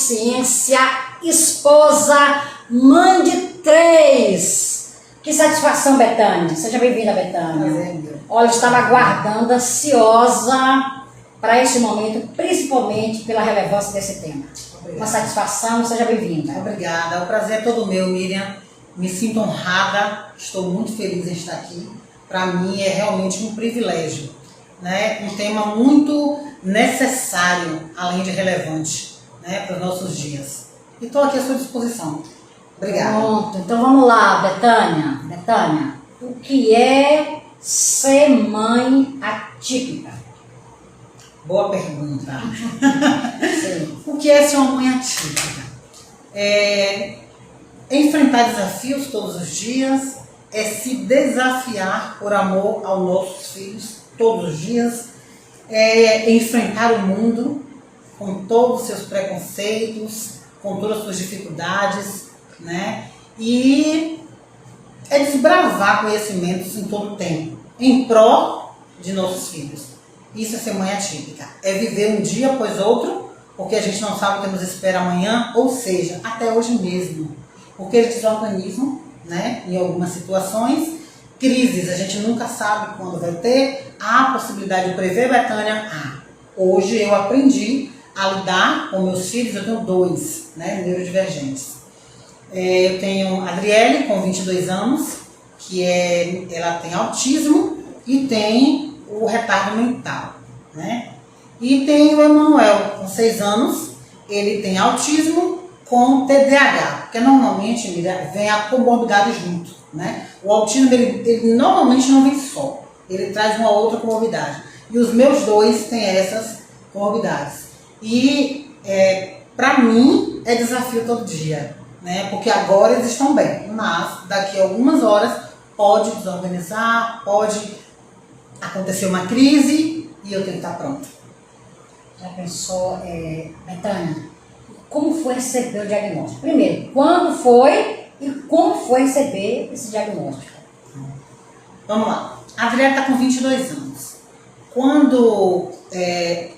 consciência, esposa, mãe de 3. Que satisfação, Betânia. Seja bem-vinda, Betânia. Olha, eu estava aguardando, ansiosa para esse momento, principalmente pela relevância desse tema. Obrigada. Uma satisfação, seja bem-vinda. Obrigada, o prazer é todo meu, Miriam. Me sinto honrada, estou muito feliz em estar aqui. Para mim é realmente um privilégio, né? Um tema muito necessário, além de relevante, né, para os nossos dias. E estou aqui à sua disposição. Obrigada. Pronto, então vamos lá, Betânia. Betânia, o que é ser mãe atípica? Boa pergunta. O que é ser uma mãe atípica? É enfrentar desafios todos os dias, é se desafiar por amor aos nossos filhos todos os dias, é enfrentar o mundo com todos os seus preconceitos, com todas as suas dificuldades, né? E é desbravar conhecimentos em todo o tempo, em prol de nossos filhos. Isso é ser mãe atípica. É viver um dia após outro, porque a gente não sabe o que nos espera amanhã, ou seja, até hoje mesmo. Porque eles desorganizam, né, em algumas situações. Crises, a gente nunca sabe quando vai ter. Há a possibilidade de prever, Betânia? Hoje eu aprendi a lidar com meus filhos, eu tenho 2, né, neurodivergentes. Eu tenho a Adriele, com 22 anos, ela tem autismo e tem o retardo mental, né? E tem o Emanuel, com 6 anos, ele tem autismo com TDAH, porque normalmente vem a comorbidade junto, né? O autismo, ele normalmente não vem só, ele traz uma outra comorbidade. E os meus 2 têm essas comorbidades. E para mim é desafio todo dia, né? Porque agora eles estão bem, mas daqui a algumas horas pode desorganizar, pode acontecer uma crise e eu tenho que estar pronta. Já pensou, Betânia, como foi receber o diagnóstico? Primeiro, quando foi e como foi receber esse diagnóstico? Vamos lá. A Adriana está com 22 anos. Quando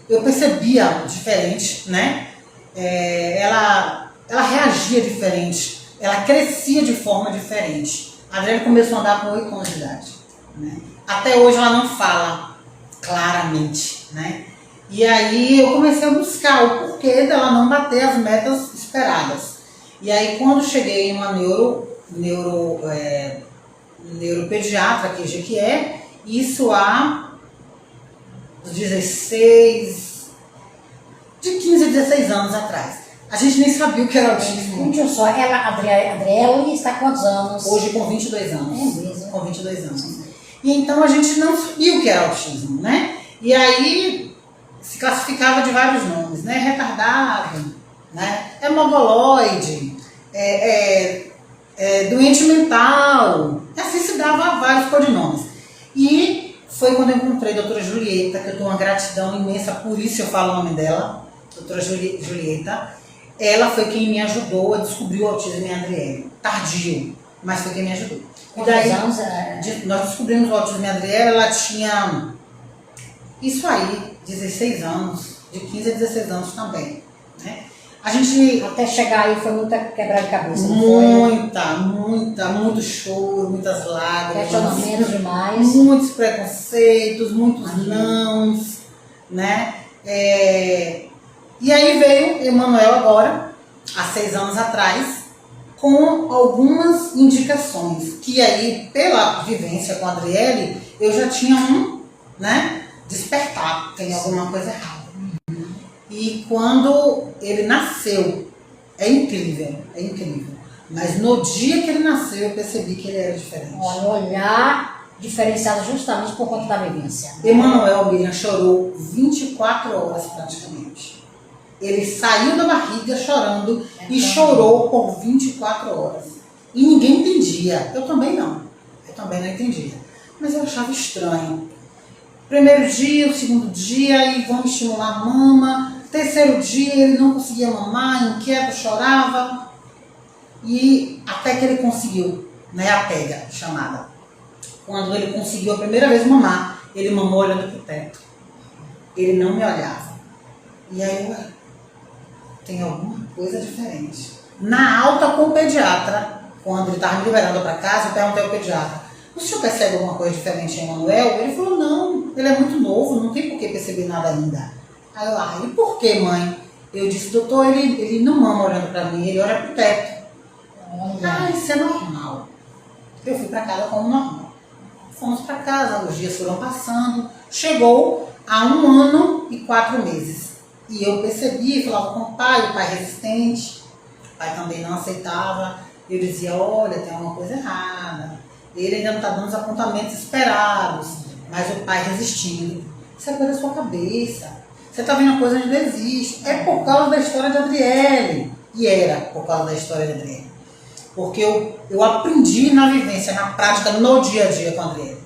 eu percebia diferente, né? Ela reagia diferente, ela crescia de forma diferente. A Adriana começou a andar com 8 anos de idade, né? Até hoje ela não fala claramente, né? E aí eu comecei a buscar o porquê dela não bater as metas esperadas. E aí quando cheguei em uma neuropediatra aqui em Jequié, isso há 15 a 16 anos atrás. A gente nem sabia o que era autismo. Gente, só, a Adriele está com quantos anos? Hoje com 22 anos. É mesmo? Com 22 anos. E então a gente não sabia o que era autismo, né? E aí se classificava de vários nomes, né? Retardado, né? Mongoloide, doente mental. Assim se dava vários codinomes. E foi quando eu encontrei a doutora Julieta, que eu tenho uma gratidão imensa, por isso eu falo o nome dela, doutora Julieta. Ela foi quem me ajudou a descobrir o autismo em Adriele. Tardio, mas foi quem me ajudou. E daí, nós descobrimos o autismo em Adriele, ela tinha isso aí, 16 anos, de 15 a 16 anos também, né? A gente, até chegar aí foi muita quebra de cabeça, muito choro, muitas lágrimas, questionamentos demais, muitos preconceitos, muitos nãos, né? E aí veio Emanuel agora, há 6 anos atrás, com algumas indicações, que aí, pela vivência com a Adriele, eu já tinha despertar, tem alguma coisa errada. E quando ele nasceu, é incrível. Mas no dia que ele nasceu, eu percebi que ele era diferente. Olha, olhar diferenciado justamente por conta da vivência. Emanuel, Miriam, chorou 24 horas praticamente. Ele saiu da barriga chorando e chorou por 24 horas. E ninguém entendia. Eu também não entendia. Mas eu achava estranho. Primeiro dia, o segundo dia, e vamos estimular a mama. Terceiro dia, ele não conseguia mamar, inquieto, chorava. E até que ele conseguiu, né, a pega chamada. Quando ele conseguiu a primeira vez mamar, ele mamou olhando para o teto. Ele não me olhava. E aí tem alguma coisa diferente. Na alta com o pediatra, quando ele estava me liberando para casa, eu perguntei ao pediatra, o senhor percebe alguma coisa diferente em Emanuel? Ele falou, não, ele é muito novo, não tem por que perceber nada ainda. Aí eu, e por que, mãe? Eu disse, doutor, ele não mama olhando para mim, ele olha pro teto. Isso é normal. Eu fui para casa como normal. Fomos para casa, os dias foram passando, chegou a 1 ano e 4 meses. E eu percebi, falava com o pai resistente, o pai também não aceitava. Eu dizia, olha, tem alguma coisa errada. Ele ainda não está dando os apontamentos esperados, mas o pai resistindo. Isso é coisa da sua cabeça. Você está vendo uma coisa que não existe. É por causa da história de Adriele. E era por causa da história de Adriele. Porque eu aprendi na vivência, na prática, no dia a dia com a Adriele.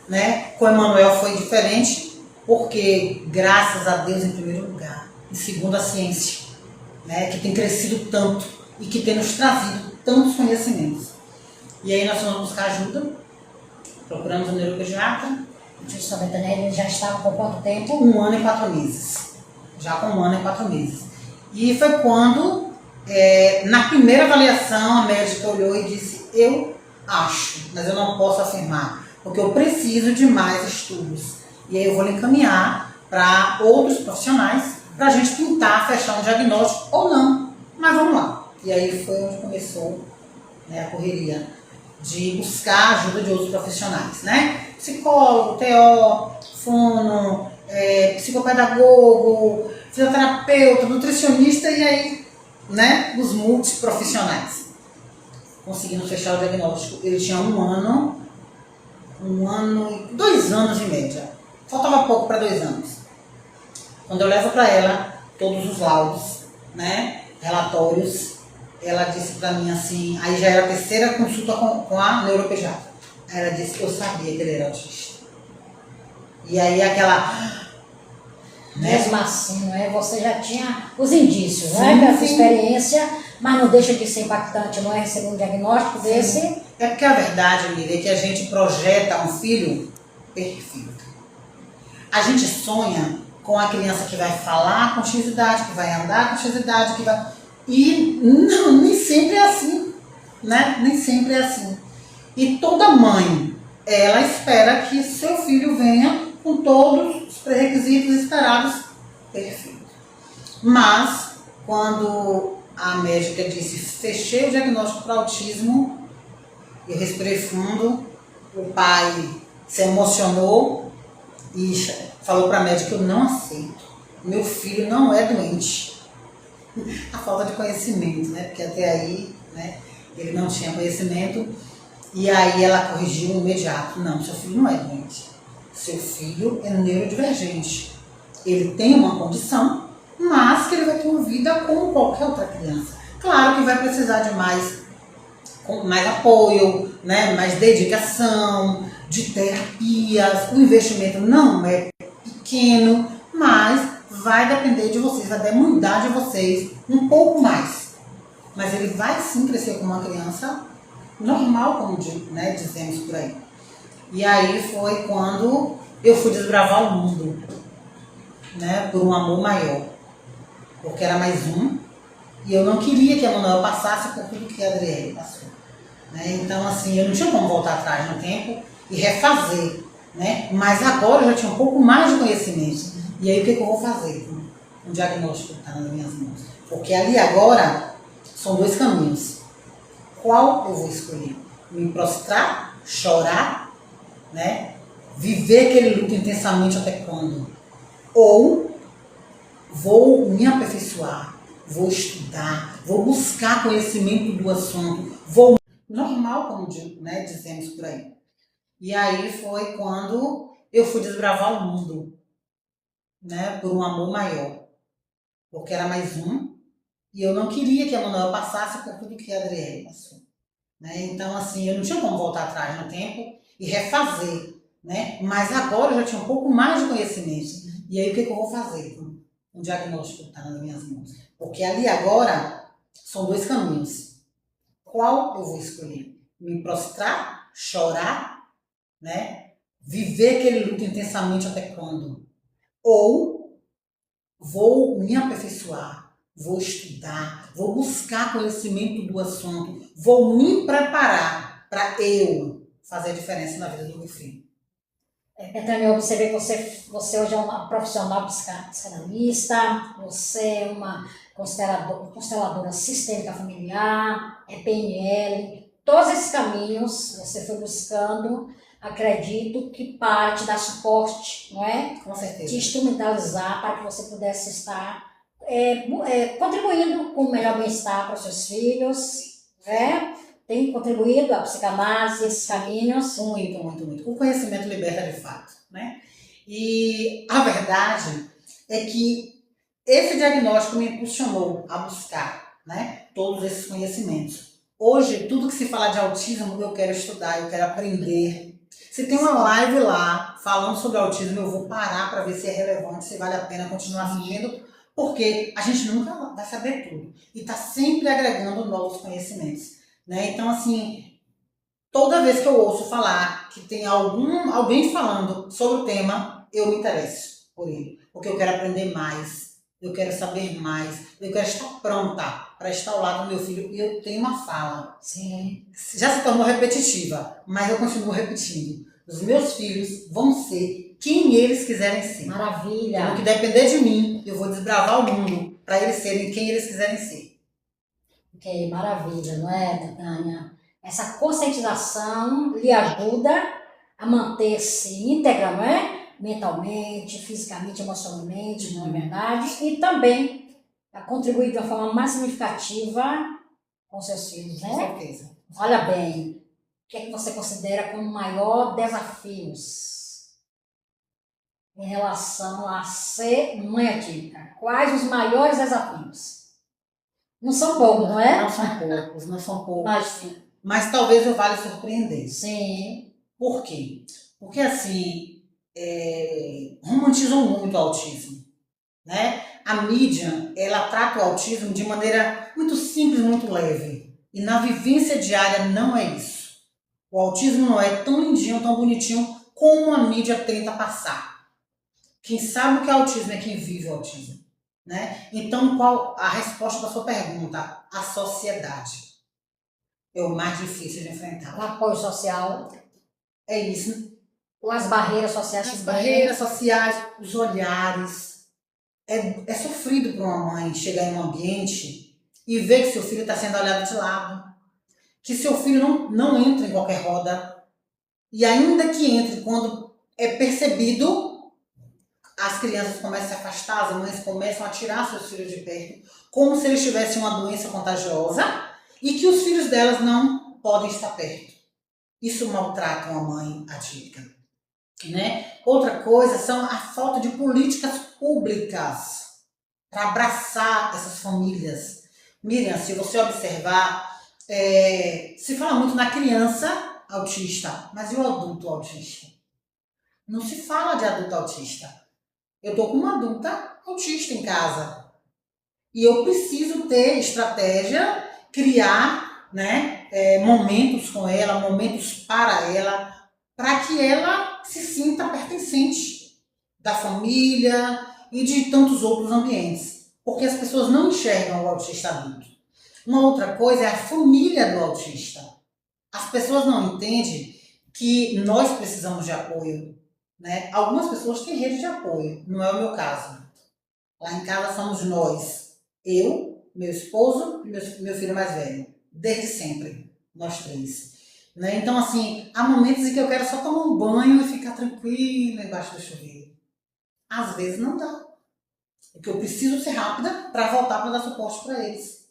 Né? Com o Emanuel foi diferente, porque, graças a Deus, em primeiro lugar, e segundo a ciência, né, que tem crescido tanto e que tem nos trazido tantos conhecimentos. E aí nós fomos buscar ajuda, procuramos um neuropediatra. Justo, a Betânia já estava com quanto tempo? 1 ano e 4 meses. Já com 1 ano e 4 meses. E foi quando, na primeira avaliação, a médica olhou e disse, eu acho, mas eu não posso afirmar, porque eu preciso de mais estudos. E aí eu vou lhe encaminhar para outros profissionais, para a gente tentar fechar um diagnóstico ou não. Mas vamos lá. E aí foi onde começou, né, a correria de buscar a ajuda de outros profissionais, né? Psicólogo, TO, fono, psicopedagogo, fisioterapeuta, nutricionista e aí, né, os multiprofissionais. Conseguimos fechar o diagnóstico. Ele tinha 1 ano, 2 anos em média. Faltava pouco para 2 anos. Quando eu levo para ela todos os laudos, né, relatórios, ela disse para mim assim, aí já era a 3ª consulta com a neuropediatra. Aí ela disse que eu sabia que ele era autista. E aí aquela... né? Mesmo assim, né? Você já tinha os indícios, Sim, né? Dessa sim. experiência, mas não deixa de ser impactante, não é? Receber um diagnóstico desse. É porque a verdade, Lília, é que a gente projeta um filho perfeito. A gente sonha com a criança que vai falar com X idade, que vai andar com X idade, que vai... E não, nem sempre é assim, né? Nem sempre é assim. E toda mãe, ela espera que seu filho venha com todos os pré-requisitos esperados perfeito. Mas, quando a médica disse, fechei o diagnóstico para autismo, eu respirei fundo, o pai se emocionou e falou para a médica, eu não aceito, meu filho não é doente. A falta de conhecimento, né? Porque até aí, né, ele não tinha conhecimento. E aí ela corrigiu imediato. Não, seu filho não é doente. Seu filho é neurodivergente. Ele tem uma condição, mas que ele vai ter uma vida como qualquer outra criança. Claro que vai precisar de mais apoio, né, mais dedicação, de terapias. O investimento não é pequeno, mas vai depender de vocês, vai demandar de vocês um pouco mais. Mas ele vai sim crescer como uma criança normal, como, né, dizemos por aí. E aí foi quando eu fui desbravar o mundo, né, por um amor maior. Porque era mais um, e eu não queria que a Emanuel passasse por tudo que a Adriele passou. Né? Então, assim, eu não tinha como voltar atrás no tempo e refazer. Né? Mas agora eu já tinha um pouco mais de conhecimento. E aí o que eu vou fazer? Um diagnóstico está nas minhas mãos. Porque ali agora são 2 caminhos. Qual eu vou escolher? Me prostrar, chorar, né? Viver aquele luto intensamente até quando? Ou vou me aperfeiçoar, vou estudar, vou buscar conhecimento do assunto, vou... Normal, como, né, dizemos por aí. E aí foi quando eu fui desbravar o mundo. Né, por um amor maior, porque era mais um, e eu não queria que a Emanuel passasse por tudo que a Adriele passou. Né? Então, assim, eu não tinha como voltar atrás no tempo e refazer, né? Mas agora eu já tinha um pouco mais de conhecimento. E aí o que eu vou fazer? Um diagnóstico está nas minhas mãos. Porque ali agora são 2 caminhos. Qual eu vou escolher? Me prostrar, chorar, né? Viver aquele luto intensamente até quando? Ou vou me aperfeiçoar, vou estudar, vou buscar conhecimento do assunto, vou me preparar para eu fazer a diferença na vida do meu filho. Betânia, eu observei que você hoje é uma profissional psicanalista, você é uma consteladora sistêmica familiar, é PNL, todos esses caminhos você foi buscando, acredito que para te dar suporte, não é? Com certeza. Te instrumentalizar para que você pudesse estar contribuindo com o melhor bem-estar para os seus filhos, né? Tem contribuído a psicanálise, esses caminhos? Muito, muito, muito. O conhecimento liberta de fato, né? E a verdade é que esse diagnóstico me impulsionou a buscar, né, todos esses conhecimentos. Hoje, tudo que se fala de autismo, eu quero estudar, eu quero aprender. Se tem uma live lá falando sobre autismo, eu vou parar para ver se é relevante, se vale a pena continuar assistindo, porque a gente nunca vai saber tudo. E está sempre agregando novos conhecimentos. Né? Então, assim, toda vez que eu ouço falar que tem alguém falando sobre o tema, eu me interesso por ele. Porque eu quero aprender mais, eu quero saber mais, eu quero estar pronta para estar ao lado do meu filho. E eu tenho uma fala. Sim. Já se tornou repetitiva, mas eu continuo repetindo. Os meus filhos vão ser quem eles quiserem ser. Maravilha. Então, o que depender de mim, eu vou desbravar o mundo para eles serem quem eles quiserem ser. Ok, maravilha, não é, Betânia? Essa conscientização lhe ajuda a manter-se íntegra, não é? Mentalmente, fisicamente, emocionalmente, não é verdade? E também a contribuir de uma forma mais significativa com seus filhos, né? Com certeza. Olha bem, o que é que você considera como maior desafios em relação a ser mãe atípica? Quais os maiores desafios? Não são poucos, não é? Não são poucos, não são poucos. Mas talvez eu valha surpreender. sim. Por quê? Porque, assim, romantizam muito o autismo, né? A mídia, ela trata o autismo de maneira muito simples, muito leve. E na vivência diária não é isso. O autismo não é tão lindinho, tão bonitinho como a mídia tenta passar. Quem sabe o que é autismo é quem vive o autismo. Né? Então, qual a resposta da sua pergunta? A sociedade é o mais difícil de enfrentar. O apoio social. É isso. As barreiras sociais. As barreiras sociais, os olhares. É sofrido para uma mãe chegar em um ambiente e ver que seu filho está sendo olhado de lado. Que seu filho não entra em qualquer roda. E ainda que entre, quando é percebido, as crianças começam a se afastar, as mães começam a tirar seus filhos de perto, como se eles tivessem uma doença contagiosa e que os filhos delas não podem estar perto. Isso maltrata uma mãe atípica. Né? Outra coisa são a falta de políticas públicas para abraçar essas famílias. Miriam, se você observar, se fala muito na criança autista, mas e o adulto autista? Não se fala de adulto autista. Eu estou com uma adulta autista em casa. E eu preciso ter estratégia, criar, né, momentos com ela, momentos para ela, para que ela se sinta pertencente da família e de tantos outros ambientes. Porque as pessoas não enxergam o autista adulto. Uma outra coisa é a família do autista. As pessoas não entendem que nós precisamos de apoio. Né? Algumas pessoas têm rede de apoio, não é o meu caso. Lá em casa somos nós, eu, meu esposo e meu filho mais velho, desde sempre, nós três. Né? Então, assim, há momentos em que eu quero só tomar um banho e ficar tranquila embaixo do chuveiro. Às vezes não dá, porque eu preciso ser rápida para voltar para dar suporte para eles.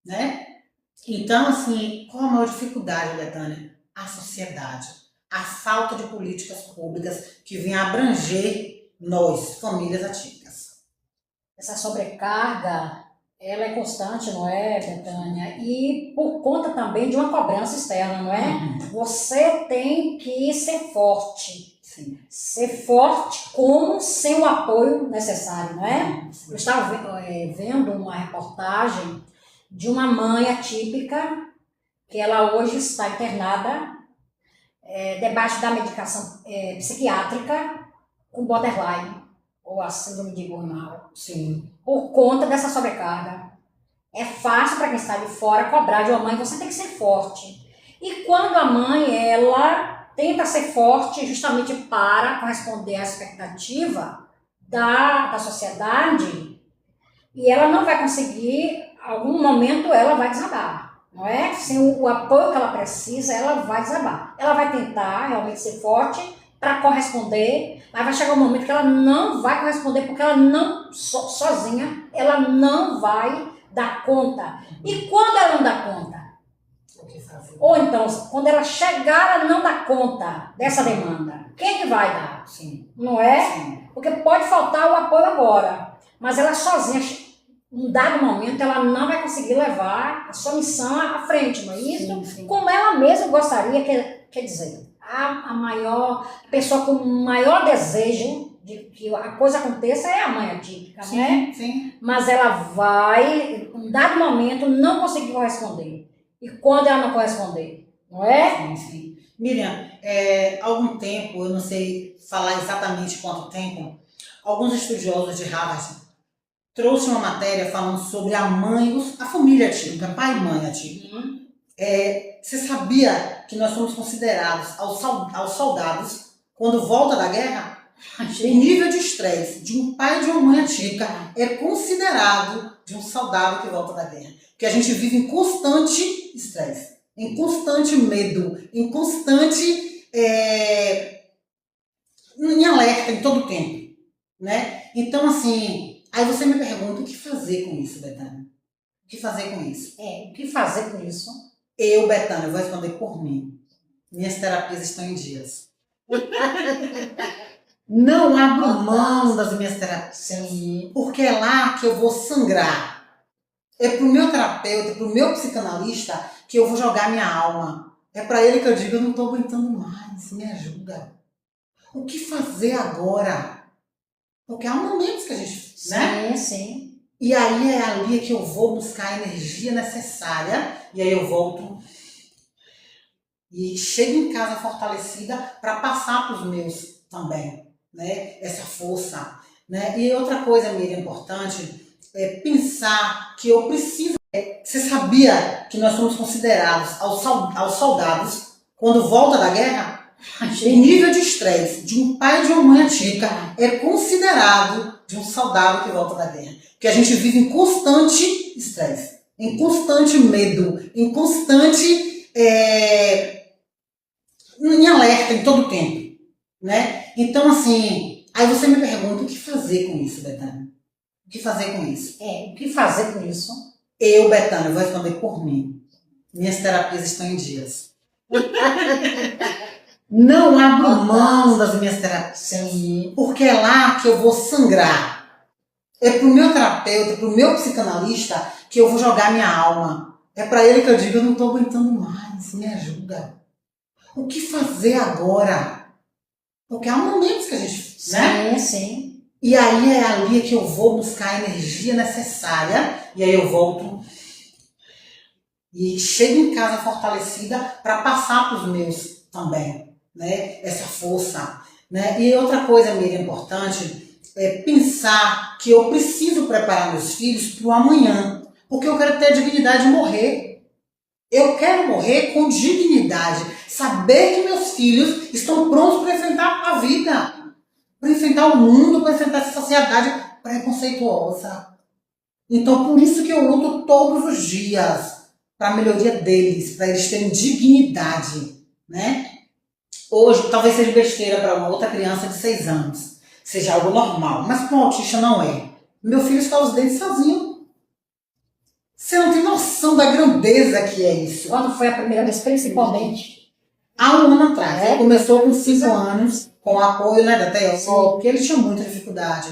Né? Então, assim, qual a maior dificuldade, Betânia? A sociedade. A falta de políticas públicas que vêm abranger nós, famílias atípicas. Essa sobrecarga, ela é constante, não é, Betânia? E por conta também de uma cobrança externa, não é? Uhum. Você tem que ser forte. Sim. Ser forte com sem o apoio necessário, não é? Uhum. Eu estava vendo uma reportagem de uma mãe atípica que ela hoje está internada debaixo da medicação psiquiátrica com borderline. ou a síndrome de burnout, Sim. por conta dessa sobrecarga. É fácil para quem está de fora cobrar de uma mãe, você tem que ser forte. E quando a mãe, ela tenta ser forte justamente para corresponder à expectativa da sociedade, e ela não vai conseguir, em algum momento ela vai desabar, não é? Sem o apoio que ela precisa, ela vai desabar. Ela vai tentar realmente ser forte para corresponder, mas vai chegar um momento que ela não vai corresponder, porque ela não, sozinha, ela não vai dar conta. E quando ela não dá conta? O que fazer? Ou então, quando ela chegar a não dar conta dessa demanda, quem que vai dar? Sim. Não é? Sim. Porque pode faltar o apoio agora, mas ela sozinha, em um dado momento, ela não vai conseguir levar a sua missão à frente, não é isso? Sim, sim. Como ela mesma gostaria, quer dizer, a pessoa com o maior desejo de que a coisa aconteça é a mãe atípica, né? Sim. Mas ela vai, em um dado momento, não conseguir corresponder. E quando ela não corresponder, não é? Sim, sim. Miriam, há algum tempo, eu não sei falar exatamente quanto tempo, alguns estudiosos de Harvard trouxeram uma matéria falando sobre a mãe, a família atípica, pai e mãe atípica. Você sabia que nós somos considerados, aos soldados, quando volta da guerra, o nível de estresse de um pai e de uma mãe atípica é considerado de um soldado que volta da guerra. Porque a gente vive em constante estresse, em constante medo, em constante em alerta em todo o tempo, né? Então, assim, aí você me pergunta o que fazer com isso, Betânia? O que fazer com isso? O que fazer com isso? Eu, Betânia, vou responder por mim. Minhas terapias estão em dias. Não abro mão das minhas terapias. Sim. Porque é lá que eu vou sangrar. É pro meu terapeuta, pro meu psicanalista que eu vou jogar minha alma. É para ele que eu digo, eu não tô aguentando mais, me ajuda. O que fazer agora? Porque há momentos que a gente, né? Sim. E aí é ali que eu vou buscar a energia necessária. E aí eu volto e chego em casa fortalecida para passar para os meus também, né? Essa força, né? E outra coisa, Miriam, importante é pensar que eu preciso. Você sabia que nós somos considerados, aos soldados, quando volta da guerra, o nível de estresse de um pai e de uma mãe atípica é considerado de um soldado que volta da guerra. Porque a gente vive em constante estresse, em constante medo, em constante em alerta em todo o tempo, né? Então, assim, aí você me pergunta o que fazer com isso, Betânia? O que fazer com isso? O que fazer com isso? Eu, Betânia, vou responder por mim. Minhas terapias estão em dias. Não abro mão das minhas terapias. Sim. Porque é lá que eu vou sangrar. É pro meu terapeuta, pro meu psicanalista que eu vou jogar minha alma. É para ele que eu digo, eu não tô aguentando mais, me ajuda. O que fazer agora? Porque há momentos que a gente, né? Sim. E aí é ali que eu vou buscar a energia necessária. E aí eu volto e chego em casa fortalecida para passar para os meus também, né? Essa força, né? E outra coisa, Miriam, importante é pensar que eu preciso preparar meus filhos para o amanhã, porque eu quero ter a dignidade de morrer. Eu quero morrer com dignidade, saber que meus filhos estão prontos para enfrentar a vida, para enfrentar o mundo, para enfrentar essa sociedade preconceituosa. Então, por isso que eu luto todos os dias para a melhoria deles, para eles terem dignidade, né? Hoje, talvez seja besteira para uma outra criança de 6 anos, seja algo normal, mas para um autista não é. Meu filho escova os dentes sozinho. Você não tem noção da grandeza que é isso. Quando foi a primeira vez, principalmente? Há um ano atrás. Ele começou com 5 anos, com o apoio, né, da TEO, porque ele tinha muita dificuldade.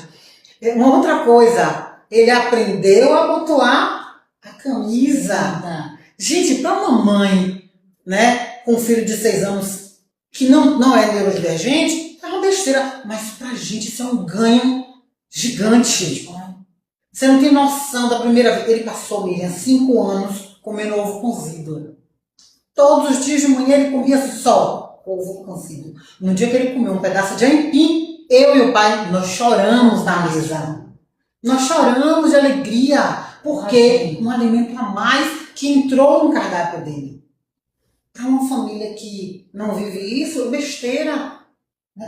Uma outra coisa, ele aprendeu a abotoar a camisa. Gente, para uma mãe, né, com um filho de 6 anos que não é neurodivergente, é uma besteira. Mas pra gente isso é um ganho gigante. Você não tem noção da primeira vez. Ele passou, Miriam, 5 anos comendo ovo cozido. Todos os dias de manhã ele comia só ovo cozido. No dia que ele comeu um pedaço de aipim, eu e o pai, nós choramos na mesa. Nós choramos de alegria, porque um alimento a mais que entrou no cardápio dele. Para uma família que não vive isso, é besteira.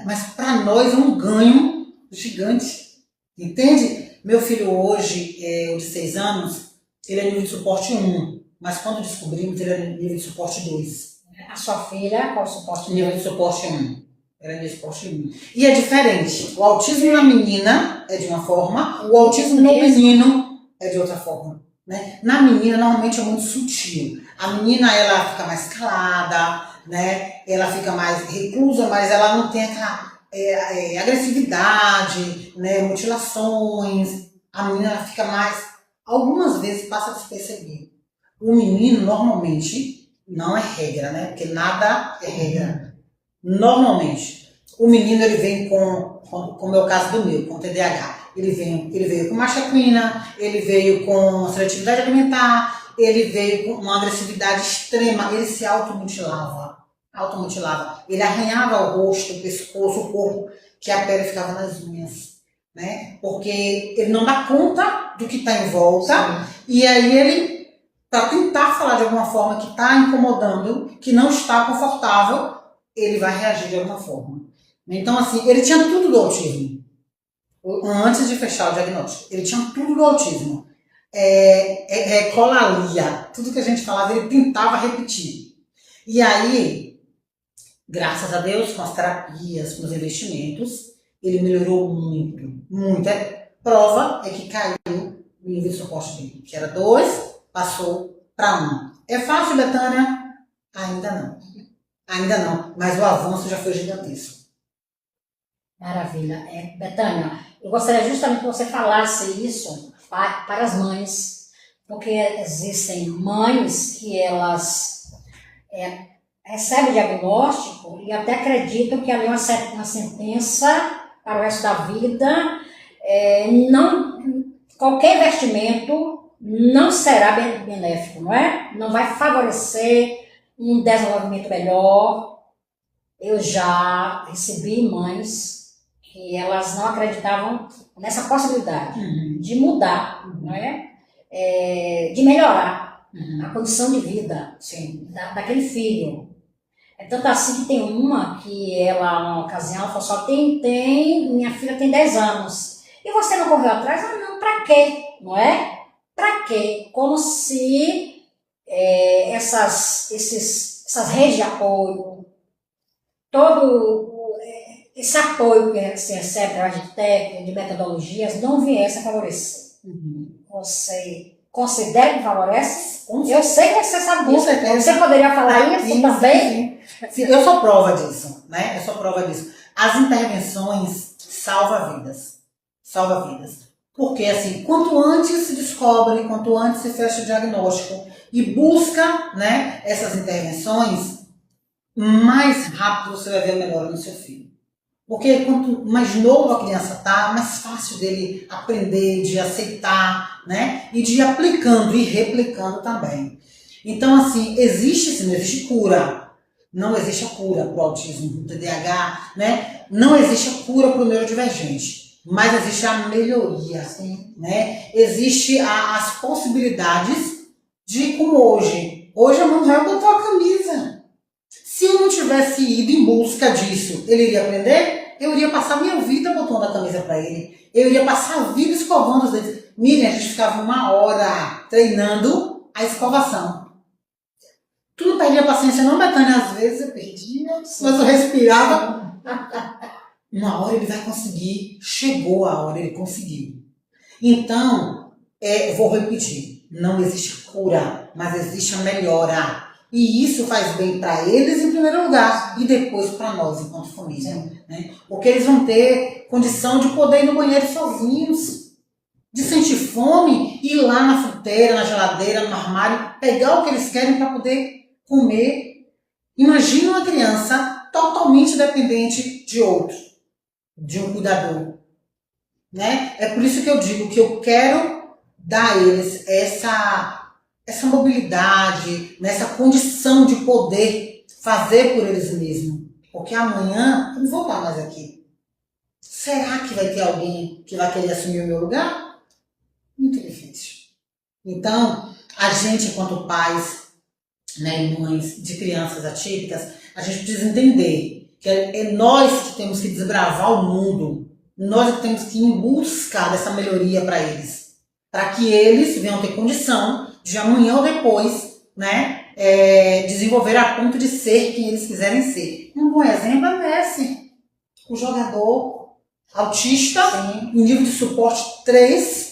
Mas para nós é um ganho gigante. Entende? Meu filho hoje, o de 6 anos, ele é nível de suporte 1. Mas quando descobrimos, ele é nível de suporte 2. A sua filha, qual o suporte? Nível de suporte 1. Ela é nível de suporte 1. E é diferente. O autismo na menina é de uma forma, o autismo no menino é de outra forma. Né? Na menina, normalmente é muito sutil. A menina, ela fica mais calada, né? Ela fica mais reclusa, mas ela não tem aquela agressividade, né? Mutilações. A menina, ela fica mais, algumas vezes passa despercebido. O menino, normalmente, não é regra, né? Porque nada é regra. Normalmente, o menino, ele vem com o meu caso do meu, com TDAH. Ele veio com marcha equina, ele veio com seletividade alimentar, ele veio com uma agressividade extrema, ele se automutilava. Ele arranhava o rosto, o pescoço, o corpo, que a pele ficava nas unhas, né? Porque ele não dá conta do que está em volta. Sim. E aí ele, para tentar falar de alguma forma que está incomodando, que não está confortável, ele vai reagir de alguma forma. Então, assim, ele tinha tudo do autismo. Antes de fechar o diagnóstico, ele tinha tudo do autismo. Colalia, tudo que a gente falava, ele tentava repetir. E aí, graças a Deus, com as terapias, com os investimentos, ele melhorou muito, muito. Prova é que caiu o nível de suporte dele, que era 2, passou para 1. É fácil, Betânia? Ainda não, mas o avanço já foi gigantesco. Maravilha. Betânia, eu gostaria justamente que você falasse isso para as mães, porque existem mães que elas recebem diagnóstico e até acreditam que ali é uma sentença para o resto da vida. Qualquer investimento não será benéfico, não é? Não vai favorecer um desenvolvimento melhor. Eu já recebi mães que elas não acreditavam nessa possibilidade de mudar, não é? De melhorar a condição de vida daquele filho. É tanto assim que tem uma que ela, numa ocasião, ela falou minha filha tem 10 anos. E você não correu atrás? Ah, não, pra quê? Não é? Pra quê? Como se essas redes de apoio, todo esse apoio que se recebe através de técnicas, de metodologias, não viesse a favorecer. Você considera que favorece? Eu sei que você sabe disso. Você poderia falar isso também? Sim. Eu sou prova disso, né? As intervenções salvam vidas. Porque, assim, quanto antes se descobre, quanto antes se fecha o diagnóstico e busca, né, essas intervenções, mais rápido você vai ver a melhora no seu filho. Porque quanto mais novo a criança está, mais fácil dele aprender, de aceitar, né? E de ir aplicando e replicando também. Então, assim, não existe cura. Não existe a cura para o autismo, para o TDAH, né? Não existe a cura para o neurodivergente. Mas existe a melhoria, né? Existe as possibilidades de, como hoje. Hoje a Manuel botou a camisa. Se eu não tivesse ido em busca disso, ele iria aprender? Eu iria passar minha vida botando a camisa para ele. Eu iria passar a vida escovando os dentes. Miriam, a gente ficava 1 hora treinando a escovação. Tu não perdia paciência não, Betânia? Às vezes eu perdia, mas eu respirava. Uma hora ele vai conseguir. Chegou a hora, ele conseguiu. Então, vou repetir. Não existe cura, mas existe a melhora. E isso faz bem para eles em primeiro lugar e depois para nós enquanto família. Né? Porque eles vão ter condição de poder ir no banheiro sozinhos, de sentir fome, ir lá na fruteira, na geladeira, no armário, pegar o que eles querem para poder comer. Imagina uma criança totalmente dependente de outro, de um cuidador. Né? É por isso que eu digo que eu quero dar a eles essa mobilidade, nessa condição de poder fazer por eles mesmos. Porque amanhã eu não vou estar mais aqui. Será que vai ter alguém que vai querer assumir o meu lugar? Muito difícil. Então, a gente, enquanto pais, né, e mães de crianças atípicas, a gente precisa entender que é nós que temos que desbravar o mundo, nós que temos que ir em busca dessa melhoria para eles, para que eles venham ter condição de amanhã ou depois, né, desenvolver a ponto de ser quem eles quiserem ser. Um bom exemplo é o Messi, o jogador autista, em nível de suporte 3,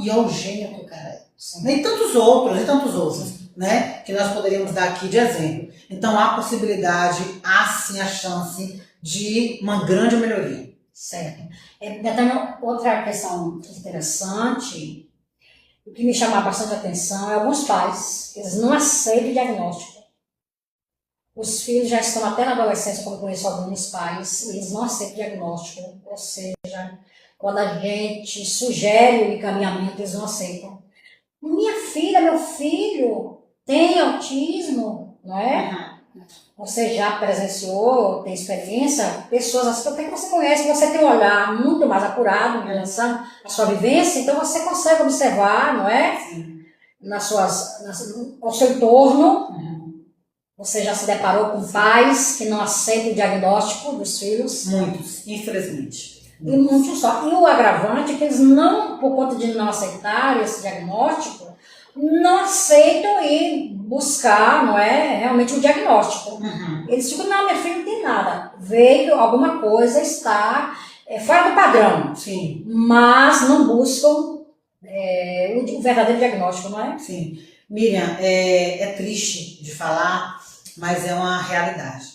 e é o gênio que o cara é. E tantos outros, né, que nós poderíamos dar aqui de exemplo. Então há possibilidade, há sim a chance de uma grande melhoria. Certo. Também outra questão interessante, o que me chama bastante atenção é alguns pais, eles não aceitam o diagnóstico. Os filhos já estão até na adolescência, como eu conheço alguns pais, eles não aceitam o diagnóstico, ou seja, quando a gente sugere o encaminhamento, eles não aceitam. Minha filha, meu filho tem autismo, não é? Você já presenciou, tem experiência, pessoas assim, até que você conhece, você tem um olhar muito mais apurado em relação à sua vivência, então você consegue observar, não é? Sim. Ao seu entorno. Você já se deparou com pais que não aceitam o diagnóstico dos filhos? Muitos, infelizmente. E muitos só. E o agravante é que eles não, por conta de não aceitarem esse diagnóstico, não aceitam ir buscar, não é, realmente o diagnóstico. Eles ficam, não, minha filha não tem nada. Veio alguma coisa, está fora do padrão. Sim. Mas não buscam o verdadeiro diagnóstico, não é? Sim. Miriam, é triste de falar, mas é uma realidade.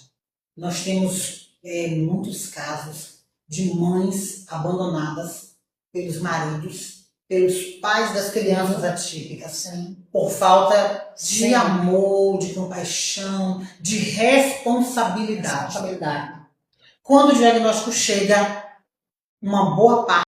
Nós temos muitos casos de mães abandonadas pelos maridos, pelos pais das crianças atípicas, Sim. por falta de Sim. amor, de compaixão, de responsabilidade. Responsabilidade. Quando o diagnóstico chega, uma boa parte